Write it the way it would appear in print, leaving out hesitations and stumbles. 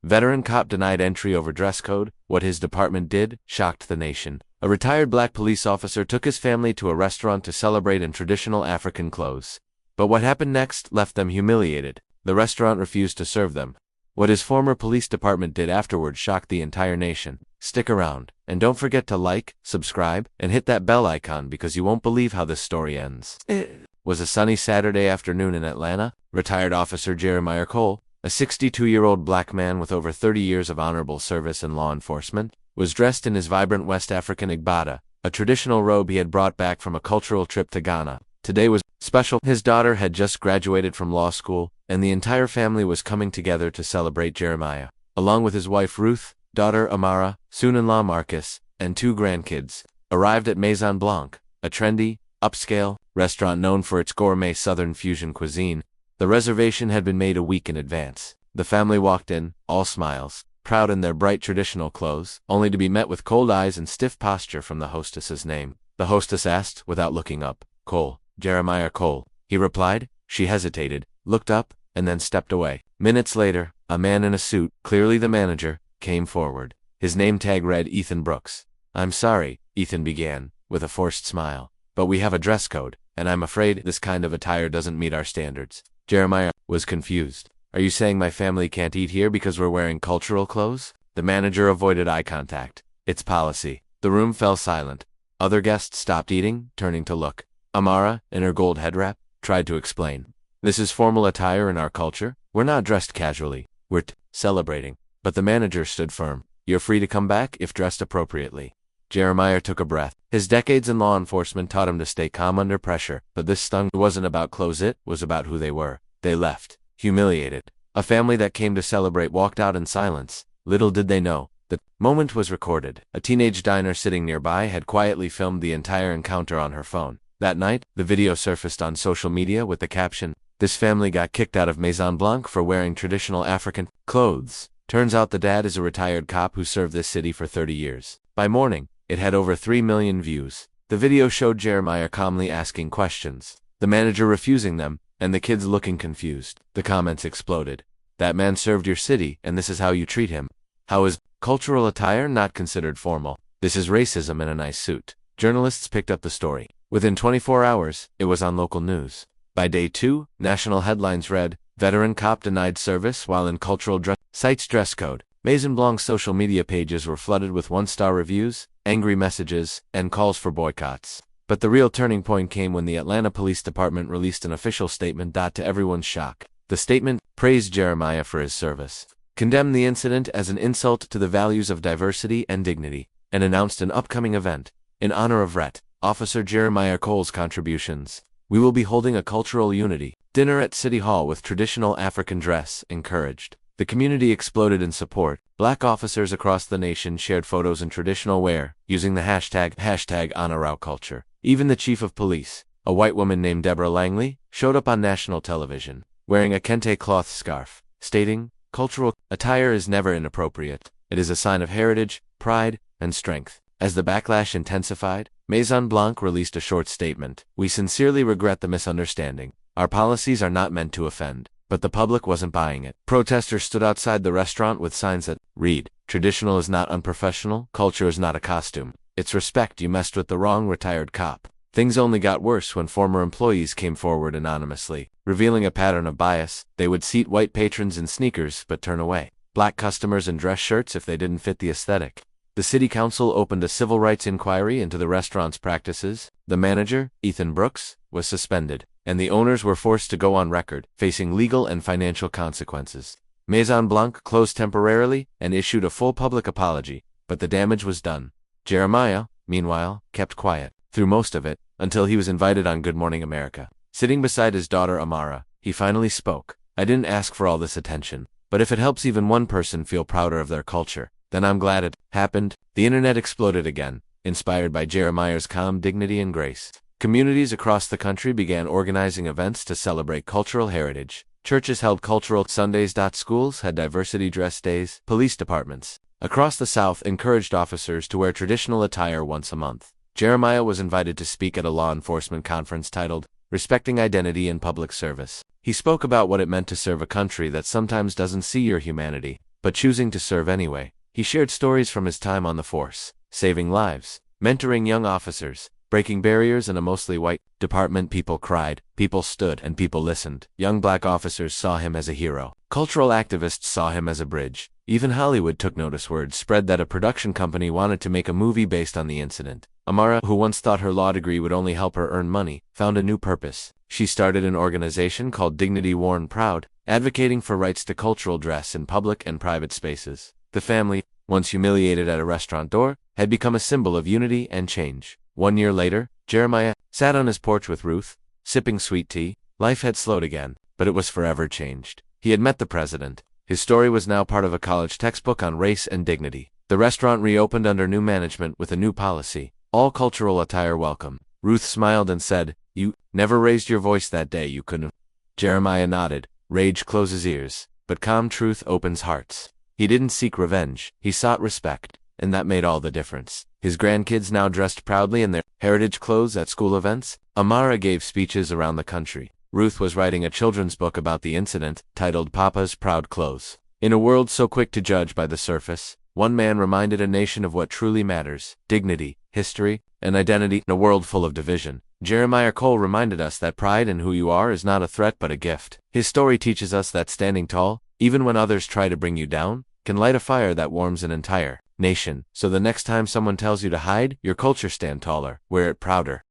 Veteran cop denied entry over dress code. What his department did shocked the nation. A retired black police officer took his family to a restaurant to celebrate in traditional African clothes. But what happened next left them humiliated. The restaurant refused to serve them. What his former police department did afterward shocked the entire nation. Stick around, and don't forget to like, subscribe, and hit that bell icon because you won't believe how this story ends. It was a sunny Saturday afternoon in Atlanta. Retired Officer Jeremiah Cole, a 62-year-old black man with over 30 years of honorable service in law enforcement, was dressed in his vibrant West African igbada, a traditional robe he had brought back from a cultural trip to Ghana. Today was special. His daughter had just graduated from law school, and the entire family was coming together to celebrate Jeremiah. Along with his wife Ruth, daughter Amara, soon-in-law Marcus, and 2 grandkids, arrived at Maison Blanc, a trendy, upscale restaurant known for its gourmet Southern fusion cuisine. The reservation had been made a week in advance. The family walked in, all smiles, proud in their bright traditional clothes, only to be met with cold eyes and stiff posture from the hostess's name. The hostess asked, without looking up, "Cole, Jeremiah Cole," he replied. She hesitated, looked up, and then stepped away. Minutes later, a man in a suit, clearly the manager, came forward. His name tag read Ethan Brooks. "I'm sorry," Ethan began, with a forced smile, "but we have a dress code, and I'm afraid this kind of attire doesn't meet our standards." Jeremiah was confused. "Are you saying my family can't eat here because we're wearing cultural clothes?" The manager avoided eye contact. "It's policy." The room fell silent. Other guests stopped eating, turning to look. Amara, in her gold head wrap, tried to explain. "This is formal attire in our culture. We're not dressed casually. We're celebrating." But the manager stood firm. "You're free to come back if dressed appropriately." Jeremiah took a breath. His decades in law enforcement taught him to stay calm under pressure, but this stung. It wasn't about clothes, it was about who they were. They left, humiliated. A family that came to celebrate walked out in silence. Little did they know, the moment was recorded. A teenage diner sitting nearby had quietly filmed the entire encounter on her phone. That night, the video surfaced on social media with the caption, "This family got kicked out of Maison Blanc for wearing traditional African clothes." Turns out the dad is a retired cop who served this city for 30 years. By morning, it had over 3 million views. The video showed Jeremiah calmly asking questions, the manager refusing them, and the kids looking confused. The comments exploded. "That man served your city, and this is how you treat him. How is cultural attire not considered formal? This is racism in a nice suit." Journalists picked up the story. Within 24 hours, it was on local news. By day 2, national headlines read, "Veteran cop denied service while in cultural dress, cites dress code." Maison Blanc's social media pages were flooded with 1-star reviews, angry messages, and calls for boycotts. But the real turning point came when the Atlanta Police Department released an official statement. To everyone's shock, the statement praised Jeremiah for his service, condemned the incident as an insult to the values of diversity and dignity, and announced an upcoming event in honor of RET. Officer Jeremiah Cole's contributions. "We will be holding a cultural unity dinner at City Hall with traditional African dress encouraged." The community exploded in support. Black officers across the nation shared photos in traditional wear, using the hashtag Honor Our Culture. Even the chief of police, a white woman named Deborah Langley, showed up on national television, wearing a kente cloth scarf, stating, "Cultural attire is never inappropriate. It is a sign of heritage, pride, and strength." As the backlash intensified, Maison Blanc released a short statement. "We sincerely regret the misunderstanding. Our policies are not meant to offend." But the public wasn't buying it. Protesters stood outside the restaurant with signs that read, "Traditional is not unprofessional, culture is not a costume. It's respect. You messed with the wrong retired cop." Things only got worse when former employees came forward anonymously, revealing a pattern of bias. They would seat white patrons in sneakers but turn away black customers in dress shirts if they didn't fit the aesthetic. The city council opened a civil rights inquiry into the restaurant's practices. The manager, Ethan Brooks, was suspended, and the owners were forced to go on record, facing legal and financial consequences. Maison Blanc closed temporarily and issued a full public apology, but the damage was done. Jeremiah, meanwhile, kept quiet through most of it, until he was invited on Good Morning America. Sitting beside his daughter Amara, he finally spoke. "I didn't ask for all this attention, but if it helps even one person feel prouder of their culture, then I'm glad it happened." The internet exploded again, inspired by Jeremiah's calm dignity and grace. Communities across the country began organizing events to celebrate cultural heritage. Churches held cultural Sundays. Schools had diversity dress days. Police departments across the South encouraged officers to wear traditional attire once a month. Jeremiah was invited to speak at a law enforcement conference titled, "Respecting Identity in Public Service." He spoke about what it meant to serve a country that sometimes doesn't see your humanity. but choosing to serve anyway. He shared stories from his time on the force, saving lives, mentoring young officers, breaking barriers in a mostly white department. People cried, people stood, and people listened. Young black officers saw him as a hero. Cultural activists saw him as a bridge. Even Hollywood took notice. Word spread that a production company wanted to make a movie based on the incident. Amara, who once thought her law degree would only help her earn money, found a new purpose. She started an organization called Dignity Worn Proud, advocating for rights to cultural dress in public and private spaces. The family, once humiliated at a restaurant door, had become a symbol of unity and change. 1 year later, Jeremiah sat on his porch with Ruth, sipping sweet tea. Life had slowed again, but it was forever changed. He had met the president. His story was now part of a college textbook on race and dignity. The restaurant reopened under new management with a new policy: all cultural attire welcome. Ruth smiled and said, "You never raised your voice that day, you couldn't." Jeremiah nodded. Rage closes ears, but calm truth opens hearts. He didn't seek revenge, he sought respect, and that made all the difference. His grandkids now dressed proudly in their heritage clothes at school events. Amara gave speeches around the country. Ruth was writing a children's book about the incident, titled Papa's Proud Clothes. In a world so quick to judge by the surface, one man reminded a nation of what truly matters: dignity, history, and identity. In a world full of division, Jeremiah Cole reminded us that pride in who you are is not a threat but a gift. His story teaches us that standing tall, even when others try to bring you down, can light a fire that warms an entire nation. So the next time someone tells you to hide your culture, stand taller, wear it prouder.